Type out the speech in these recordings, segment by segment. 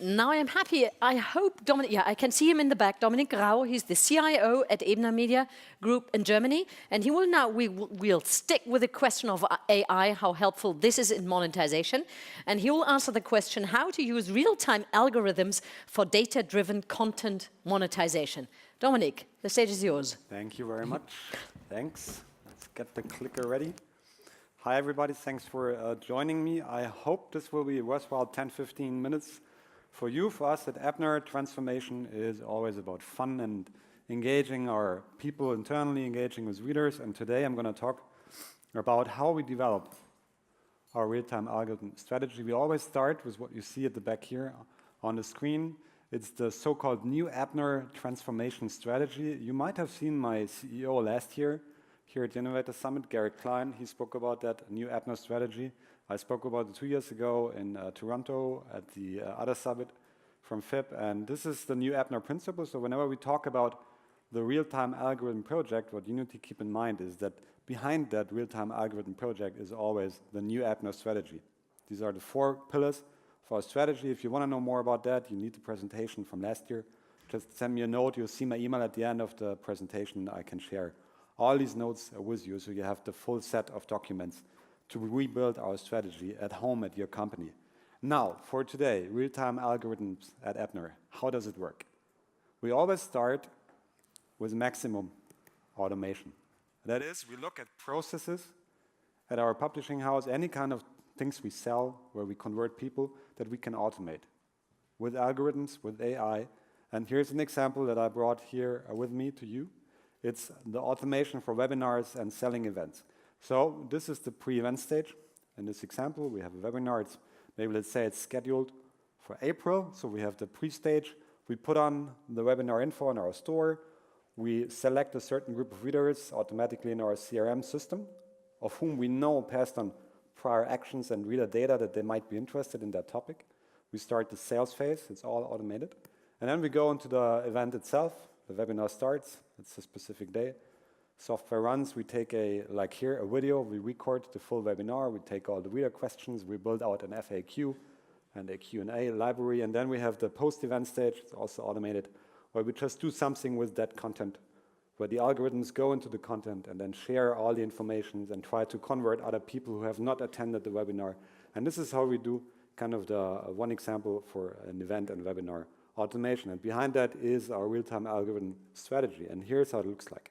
Now I'm happy. I hope Dominik, I can see him in the back. Dominik Grau, he's the CIO at Ebner Media Group in Germany. And he will now, we'll stick with the question of AI, how helpful this is in monetization. And he will answer the question how to use real-time algorithms for data-driven content monetization. Dominik, the stage is yours. Thank you very much. Thanks. Let's get the clicker ready. Hi, everybody. Thanks for joining me. I hope this will be a worthwhile 10-15 minutes for you. For us at Ebner, transformation is always about fun and engaging our people internally, engaging with readers. And today I'm going to talk about how we develop our real-time algorithm strategy. We always start with what you see at the back here on the screen. It's the so-called new Ebner transformation strategy. You might have seen my CEO last year here at the Innovator Summit, Garrett Klein. He spoke about that new Ebner strategy. I spoke about it 2 years ago in Toronto at the other summit from FIP. And this is the new Ebner principle. So whenever we talk about the real-time algorithm project, what you need to keep in mind is that behind that real-time algorithm project is always the new Ebner strategy. These are the 4 pillars for our strategy. If you want to know more about that, you need the presentation from last year. Just send me a note. You'll see my email at the end of the presentation. I can share all these notes with you so you have the full set of documents to rebuild our strategy at home at your company. Now, for today, real-time algorithms at Ebner. How does it work? We always start with maximum automation. That is, we look at processes at our publishing house, any kind of things we sell where we convert people that we can automate with algorithms, with AI. And here's an example that I brought here with me to you. It's the automation for webinars and selling events. So this is the pre-event stage. In this example, we have a webinar. It's maybe let's say it's scheduled for April. So we have the pre-stage. We put on the webinar info in our store. We select a certain group of readers automatically in our CRM system, of whom we know passed on prior actions and reader data that they might be interested in that topic. We start the sales phase. It's all automated. And then we go into the event itself. The webinar starts. It's a specific day. Software runs. We take like here, a video. We record the full webinar. We take all the reader questions. We build out an FAQ and a Q&A library. And then we have the post-event stage. It's also automated, where we just do something with that content, where the algorithms go into the content and then share all the information and try to convert other people who have not attended the webinar. And this is how we do kind of the one example for an event and webinar automation. And behind that is our real-time algorithm strategy. And here's how it looks like.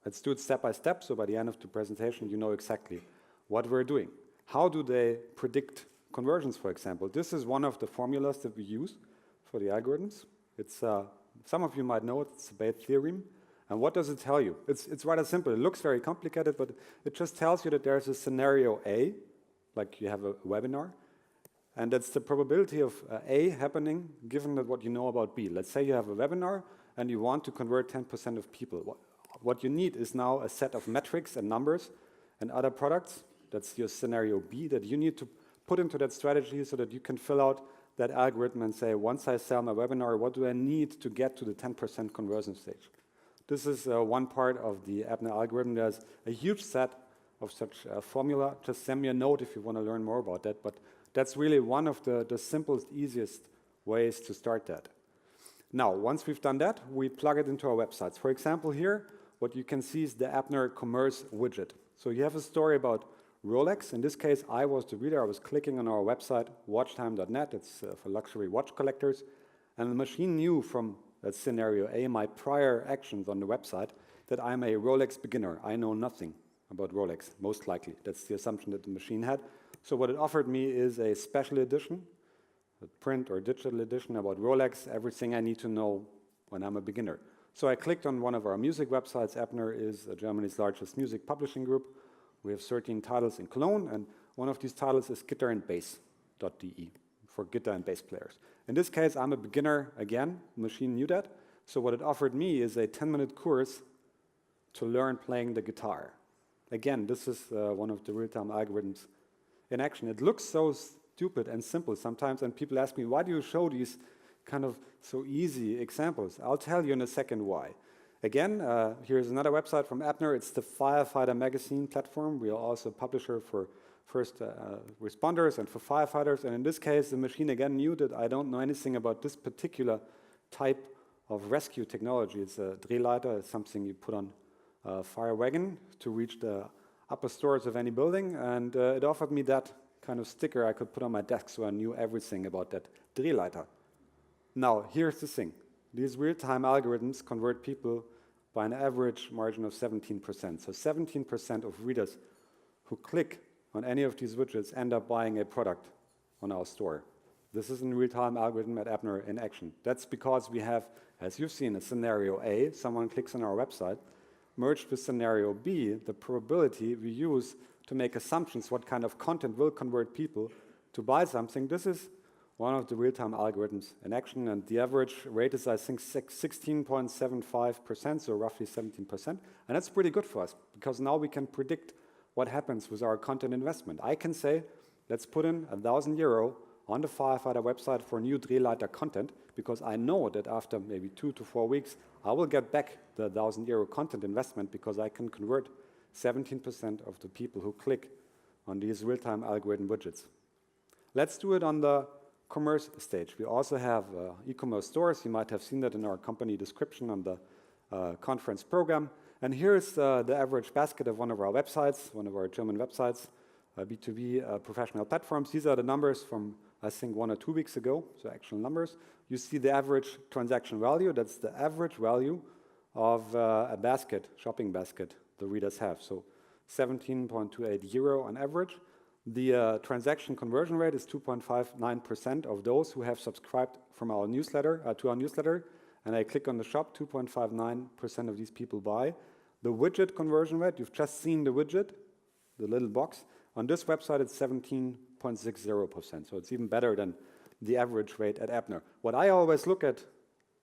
Let's do it step by step. So by the end of the presentation, you know exactly what we're doing. How do they predict conversions, for example? This is one of the formulas that we use for the algorithms. It's some of you might know it. It's a Bayes theorem. And what does it tell you? It's rather simple. It looks very complicated, but it just tells you that there's a scenario A, like you have a webinar, and that's the probability of A happening given that what you know about B. Let's say you have a webinar and you want to convert 10% of people. What you need is now a set of metrics and numbers and other products. That's your scenario B that you need to put into that strategy so that you can fill out that algorithm and say, once I sell my webinar, what do I need to get to the 10% conversion stage? This is one part of the Ebner algorithm. There's a huge set of such formula. Just send me a note if you want to learn more about that. But that's really one of the simplest, easiest ways to start that. Now, once we've done that, we plug it into our websites. For example, here, what you can see is the Ebner commerce widget. So you have a story about Rolex. In this case, I was the reader. I was clicking on our website, watchtime.net. It's for luxury watch collectors. And the machine knew from that scenario A, my prior actions on the website, that I'm a Rolex beginner. I know nothing about Rolex, most likely. That's the assumption that the machine had. So what it offered me is a special edition, a print or digital edition about Rolex, everything I need to know when I'm a beginner. So I clicked on one of our music websites. Ebner is Germany's largest music publishing group. We have 13 titles in Cologne, and one of these titles is guitarandbass.de for guitar and bass players. In this case, I'm a beginner again. The machine knew that. So what it offered me is a 10-minute course to learn playing the guitar. Again, this is one of the real-time algorithms in action. It looks so stupid and simple sometimes, and people ask me, why do you show these kind of so easy examples? I'll tell you in a second why. Again, here's another website from Ebner. It's the Firefighter magazine platform. We are also a publisher for first responders and for firefighters. And in this case, the machine again knew that I don't know anything about this particular type of rescue technology. It's a Drehleiter. It's something you put on a fire wagon to reach the upper stories of any building. And it offered me that kind of sticker I could put on my desk, so I knew everything about that Drehleiter. Now, here's the thing. These real-time algorithms convert people by an average margin of 17%. So 17% of readers who click on any of these widgets end up buying a product on our store. This is a real-time algorithm at Ebner in action. That's because we have, as you've seen, a scenario A, someone clicks on our website, merged with scenario B, the probability we use to make assumptions what kind of content will convert people to buy something. This is one of the real-time algorithms in action, and the average rate is, I think, 16.75%, so roughly 17%. And that's pretty good for us, because now we can predict what happens with our content investment. I can say, let's put in €1,000 on the firefighter website for new Drehleiter content, because I know that after maybe 2 to 4 weeks, I will get back the €1,000 content investment, because I can convert 17% of the people who click on these real-time algorithm widgets. Let's do it on the commerce stage. We also have e-commerce stores. You might have seen that in our company description on the conference program. And here's the average basket of one of our websites, one of our German websites, B2B professional platforms. These are the numbers from, I think, 1 or 2 weeks ago, so actual numbers. You see the average transaction value. That's the average value of a basket, shopping basket, the readers have. So €17.28 on average. The transaction conversion rate is 2.59% of those who have subscribed from our newsletter to our newsletter, and I click on the shop. 2.59% of these people buy. The widget conversion rate, you've just seen the widget, the little box. On this website, it's 17.60%, so it's even better than the average rate at Ebner. What I always look at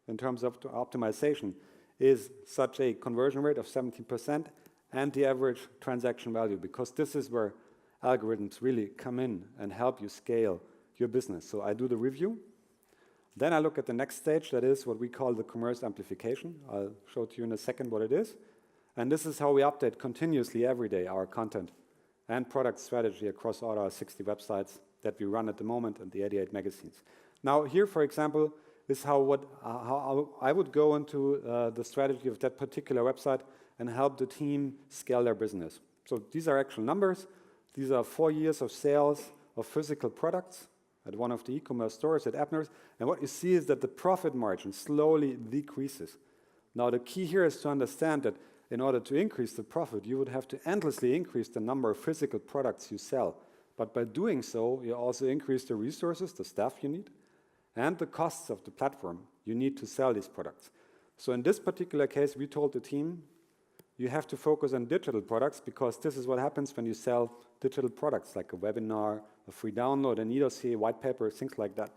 in terms of optimization is such a conversion rate of 17% and the average transaction value, because this is where algorithms really come in and help you scale your business. So I do the review. Then I look at the next stage, that is what we call the commerce amplification. I'll show to you in a second what it is. And this is how we update continuously every day our content and product strategy across all our 60 websites that we run at the moment and the 88 magazines. Now here, for example, is how I would go into the strategy of that particular website and help the team scale their business. So these are actual numbers. These are 4 years of sales of physical products at one of the e-commerce stores at Ebner's. And what you see is that the profit margin slowly decreases. Now, the key here is to understand that in order to increase the profit, you would have to endlessly increase the number of physical products you sell. But by doing so, you also increase the resources, the staff you need, and the costs of the platform you need to sell these products. So in this particular case, we told the team, you have to focus on digital products, because this is what happens when you sell digital products, like a webinar, a free download, an e-dossier, white paper, things like that.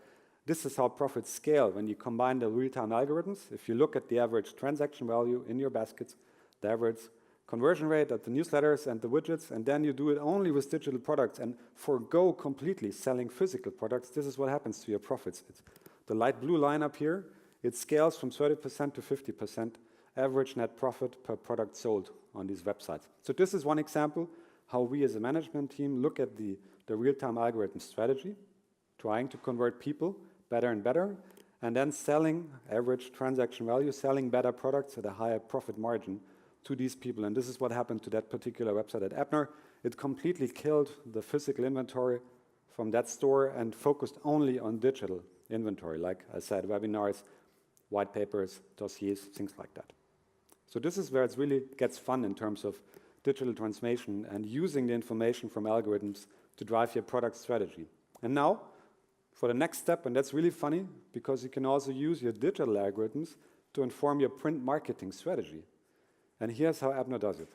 This is how profits scale when you combine the real-time algorithms. If you look at the average transaction value in your baskets, the average conversion rate at the newsletters and the widgets, and then you do it only with digital products and forgo completely selling physical products, this is what happens to your profits. It's the light blue line up here. It scales from 30% to 50% average net profit per product sold on these websites. So this is one example how we as a management team look at the real-time algorithm strategy, trying to convert people better and better, and then selling average transaction value, selling better products at a higher profit margin to these people. And this is what happened to that particular website at Ebner. It completely killed the physical inventory from that store and focused only on digital inventory, like I said, webinars, white papers, dossiers, things like that. So this is where it really gets fun in terms of digital transformation and using the information from algorithms to drive your product strategy. And now, for the next step, and that's really funny, because you can also use your digital algorithms to inform your print marketing strategy. And here's how Ebner does it.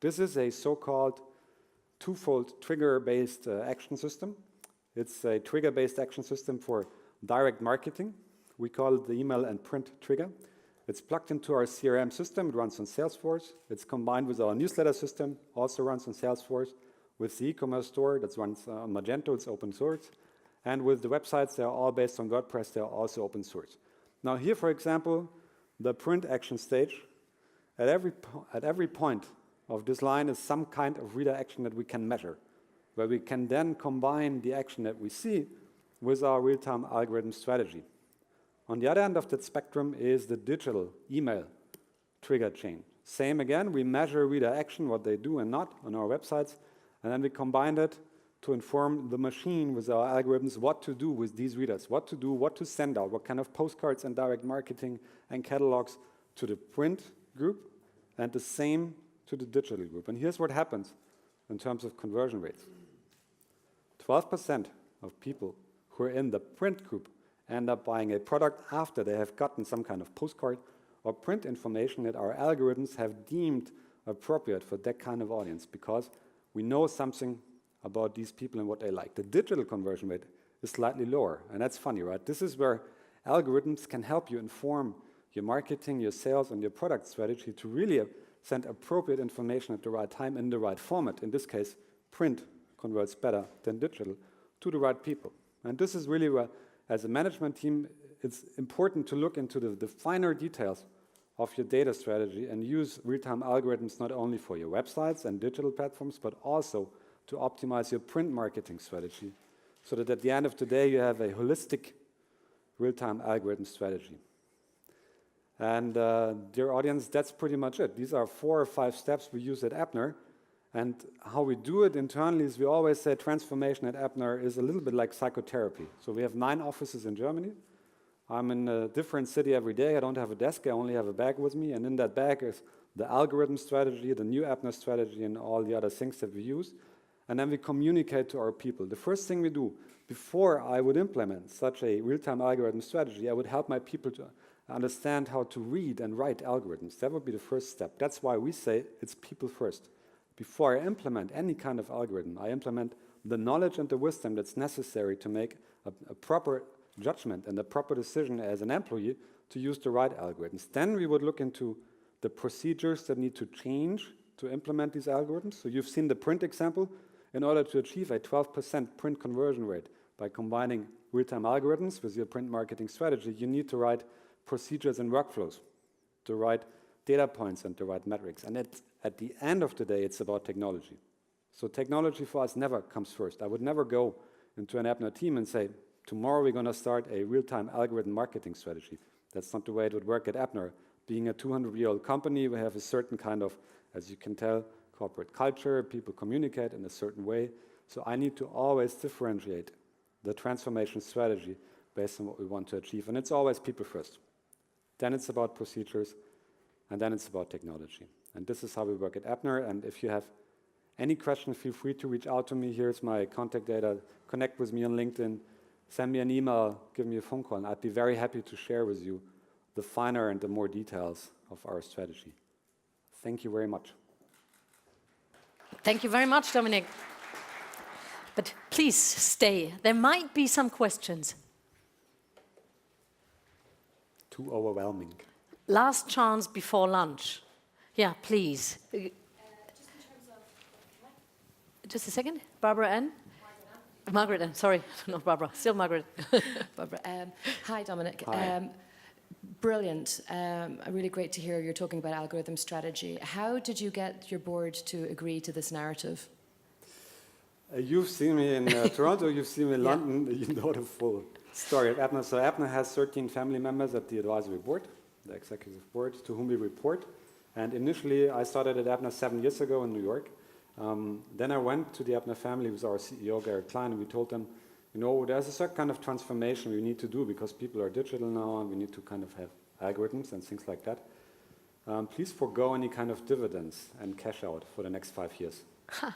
This is a so-called twofold trigger-based action system. It's a trigger-based action system for direct marketing. We call it the email and print trigger. It's plugged into our CRM system. It runs on Salesforce. It's combined with our newsletter system, also runs on Salesforce, with the e-commerce store that runs on Magento, it's open source. And with the websites, they're all based on WordPress, they're also open source. Now here, for example, the print action stage, at every point of this line is some kind of reader action that we can measure where we can then combine the action that we see with our real-time algorithm strategy. On the other end of that spectrum is the digital email trigger chain. Same again, we measure reader action, what they do and not on our websites, and then we combine it to inform the machine with our algorithms what to do with these readers, what to do, what to send out, what kind of postcards and direct marketing and catalogs to the print group, and the same to the digital group. And here's what happens in terms of conversion rates. 12% of people who are in the print group end up buying a product after they have gotten some kind of postcard or print information that our algorithms have deemed appropriate for that kind of audience, because we know something about these people and what they like. The digital conversion rate is slightly lower, and that's funny, right? This is where algorithms can help you inform your marketing, your sales, and your product strategy to really send appropriate information at the right time in the right format. In this case, print converts better than digital to the right people. And this is really where, as a management team, it's important to look into the finer details of your data strategy and use real-time algorithms not only for your websites and digital platforms, but also to optimize your print marketing strategy, so that at the end of the day, you have a holistic real-time algorithm strategy. And dear audience, that's pretty much it. These are 4 or 5 steps we use at Ebner. And how we do it internally is we always say transformation at Ebner is a little bit like psychotherapy. So we have 9 offices in Germany. I'm in a different city every day. I don't have a desk. I only have a bag with me. And in that bag is the algorithm strategy, the new Ebner strategy, and all the other things that we use. And then we communicate to our people. The first thing we do, before I would implement such a real-time algorithm strategy, I would help my people to understand how to read and write algorithms. That would be the first step. That's why we say it's people first. Before I implement any kind of algorithm, I implement the knowledge and the wisdom that's necessary to make a proper judgment and a proper decision as an employee to use the right algorithms. Then we would look into the procedures that need to change to implement these algorithms. So you've seen the print example. In order to achieve a 12% print conversion rate by combining real-time algorithms with your print marketing strategy, you need to write procedures and workflows, to write data points and to write metrics. And at the end of the day, it's about technology. So technology for us never comes first. I would never go into an Ebner team and say, tomorrow we're going to start a real-time algorithm marketing strategy. That's not the way it would work at Ebner. Being a 200-year-old company, we have a certain kind of, as you can tell, corporate culture. People communicate in a certain way. So I need to always differentiate the transformation strategy based on what we want to achieve. And it's always people first. Then it's about procedures, and then it's about technology. And this is how we work at Ebner. And if you have any questions, feel free to reach out to me. Here's my contact data. Connect with me on LinkedIn. Send me an email. Give me a phone call. And I'd be very happy to share with you the finer and the more details of our strategy. Thank you very much. Thank you very much, Dominik. But please stay. There might be some questions. Too overwhelming. Last chance before lunch. Yeah, please. Just in terms of... Just a second. Barbara Ann? Margaret Ann, sorry. Not Barbara. Still Margaret. Barbara. Hi, Dominik. Hi. Brilliant. Really great to hear you're talking about algorithm strategy. How did you get your board to agree to this narrative? You've seen me in Toronto, you've seen me in London, you know the full story at Ebner. So Ebner has 13 family members at the advisory board, the executive board, to whom we report. And initially, I started at Ebner 7 years ago in New York. Then I went to the Ebner family with our CEO, Gary Klein, and we told them, you know, there's a certain kind of transformation we need to do because people are digital now and we need to kind of have algorithms and things like that. Please forego any kind of dividends and cash out for the next 5 years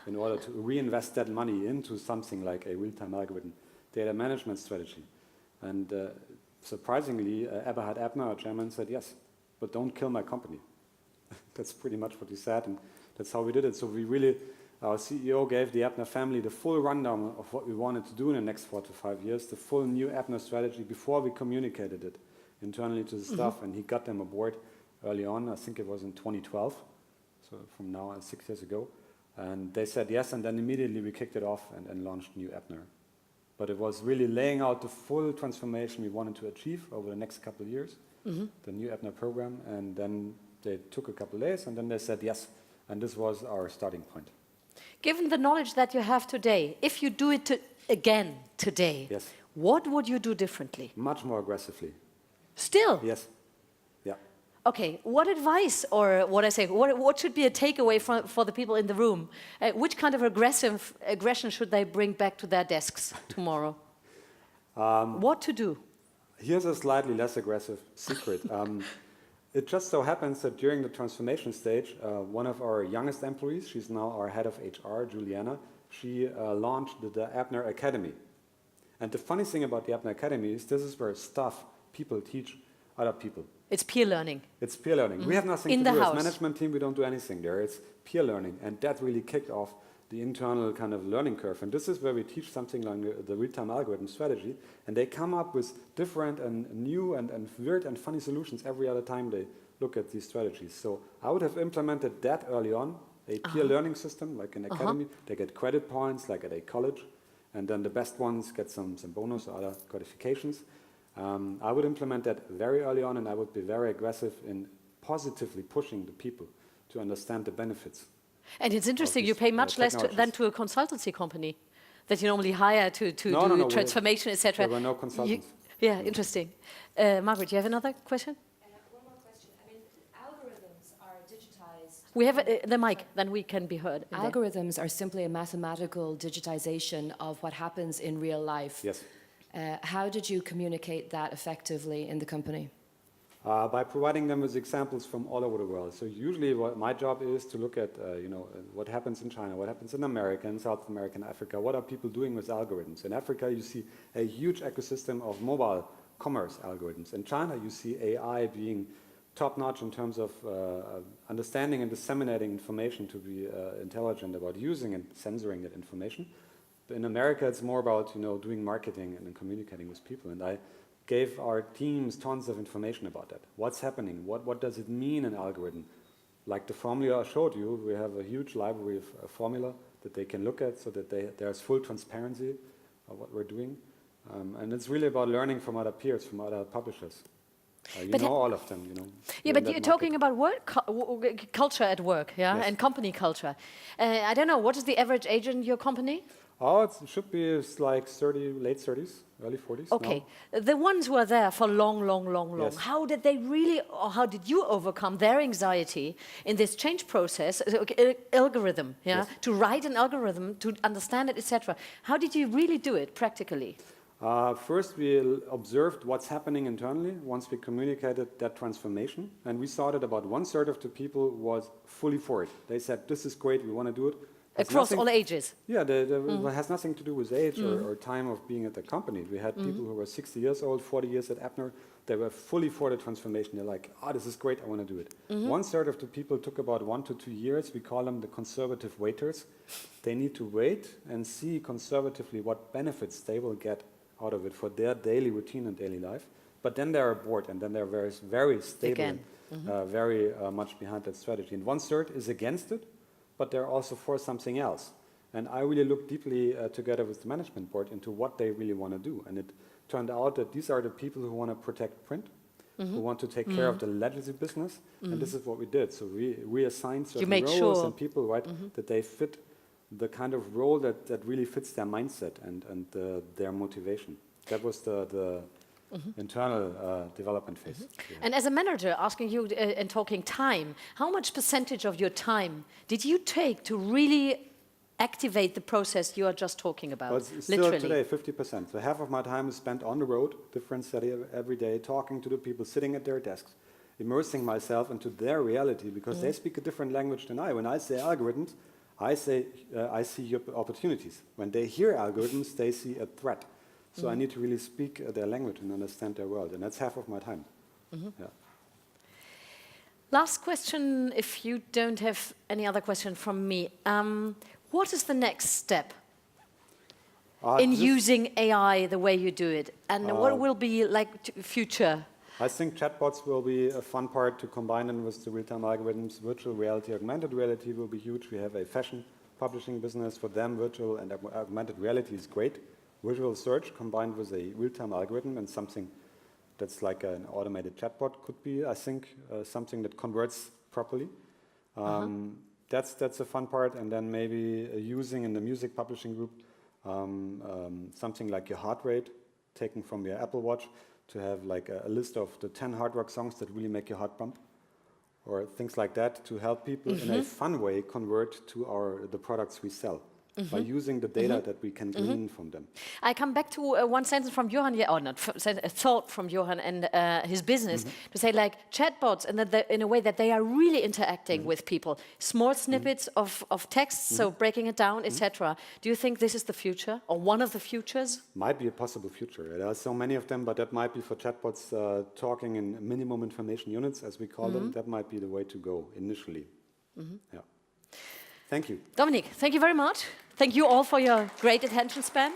in order to reinvest that money into something like a real-time algorithm data management strategy. And surprisingly, Eberhard Ebner, our chairman, said yes, but don't kill my company. That's pretty much what he said, and that's how we did it. So we really, our CEO gave the Ebner family the full rundown of what we wanted to do in the next 4 to 5 years, the full new Ebner strategy before we communicated it internally to the staff, and he got them aboard early on. I think it was in 2012, so from now on 6 years ago. And they said yes, and then immediately we kicked it off and launched new Ebner. But it was really laying out the full transformation we wanted to achieve over the next couple of years, the new Ebner program, and then they took a couple of days, and then they said yes, and this was our starting point. Given the knowledge that you have today, if you do it again today, Yes. what would you do differently? Much more aggressively. Still? Yes. Yeah. Okay, what advice, or what should be a takeaway for the people in the room? Which kind of aggression should they bring back to their desks tomorrow? What to do? Here's a slightly less aggressive secret. It just so happens that during the transformation stage, one of our youngest employees, she's now our head of HR, Juliana, she launched the Ebner Academy. And the funny thing about the Ebner Academy is this is where people teach other people. It's peer learning. It's peer learning. We have nothing In to the do house. as management team. We don't do anything there. It's peer learning, and that really kicked off the internal kind of learning curve. And this is where we teach something like the real-time algorithm strategy, and they come up with different and new and weird and funny solutions every other time they look at these strategies. So I would have implemented that early on, a peer learning system like an academy. They get credit points like at a college, and then the best ones get some bonus or other gratifications. I would implement that very early on, and I would be very aggressive in positively pushing the people to understand the benefits. And it's interesting, you pay much less than to a consultancy company that you normally hire to do transformation, etc. There were no consultants. Yeah, interesting. Margaret, you have another question? One more question. I mean, algorithms are digitized. We have the mic, then we can be heard. Algorithms are simply a mathematical digitization of what happens in real life. Yes. How did you communicate that effectively in the company? By providing them with examples from all over the world. So usually what my job is to look at what happens in China, what happens in America, in South America, and Africa. What are people doing with algorithms? In Africa, you see a huge ecosystem of mobile commerce algorithms. In China, you see AI being top-notch in terms of understanding and disseminating information to be intelligent about using and censoring that information. But in America, it's more about doing marketing and communicating with people. And I gave our teams tons of information about that. What's happening? What does it mean, an algorithm? Like the formula I showed you, we have a huge library of formula that they can look at so that there's full transparency of what we're doing. And it's really about learning from other peers, from other publishers. You know all of them, Yeah, but you're talking about culture at work, yeah, Yes. and company culture. I don't know, what is the average age in your company? Oh, it should be like late 30s, early 40s. Okay, the ones who are there for long. Yes. How did they really, or how did you overcome their anxiety in this change process? Algorithm, yeah, Yes. to write an algorithm, to understand it, etc. How did you really do it practically? First, we observed what's happening internally once we communicated that transformation. And we saw that about 1/3 of the people was fully for it. They said, this is great, we want to do it. Across all ages? Yeah, it has nothing to do with age or time of being at the company. We had people who were 60 years old, 40 years at Ebner. They were fully for the transformation. They're like, this is great, I want to do it. 1/3 of the people took about 1 to 2 years. We call them the conservative waiters. They need to wait and see conservatively what benefits they will get out of it for their daily routine and daily life. But then they're bored, and then they're very stable, very much behind that strategy. And 1/3 is against it, but they're also for something else. And I really looked deeply together with the management board into what they really want to do. And it turned out that these are the people who want to protect print, who want to take care of the legacy business. And this is what we did. So we assigned certain roles and people, right, that they fit the kind of role that really fits their mindset and their motivation. That was the internal development phase. And as a manager, asking you and talking time, how much percentage of your time did you take to really activate the process you are just talking about? Well, it's still today 50%. So half of my time is spent on the road, different city every day, talking to the people, sitting at their desks, immersing myself into their reality because they speak a different language than I. When I say algorithms, I see opportunities. When they hear algorithms, they see a threat. So I need to really speak their language and understand their world, and that's half of my time. Yeah. Last question, if you don't have any other question from me. What is the next step in using AI the way you do it? And what will be like future? I think chatbots will be a fun part to combine them with the real-time algorithms. Virtual reality, augmented reality will be huge. We have a fashion publishing business. For them, virtual and augmented reality is great. Visual search combined with a real-time algorithm and something that's like an automated chatbot could be, I think, something that converts properly. that's a fun part. And then maybe using in the music publishing group something like your heart rate, taken from your Apple Watch, to have like a list of the 10 hard rock songs that really make your heart pump, or things like that, to help people in a fun way convert to the products we sell. By using the data that we can glean from them. I come back to one sentence from Johan, or not, a thought from Johan and his business, to say like chatbots, and that in a way that they are really interacting with people. Small snippets of text, so breaking it down, etc. Do you think this is the future, or one of the futures? Might be a possible future. There are so many of them, but that might be for chatbots talking in minimum information units, as we call them. That might be the way to go initially. Yeah. Thank you. Dominik, thank you very much. Thank you all for your great attention span.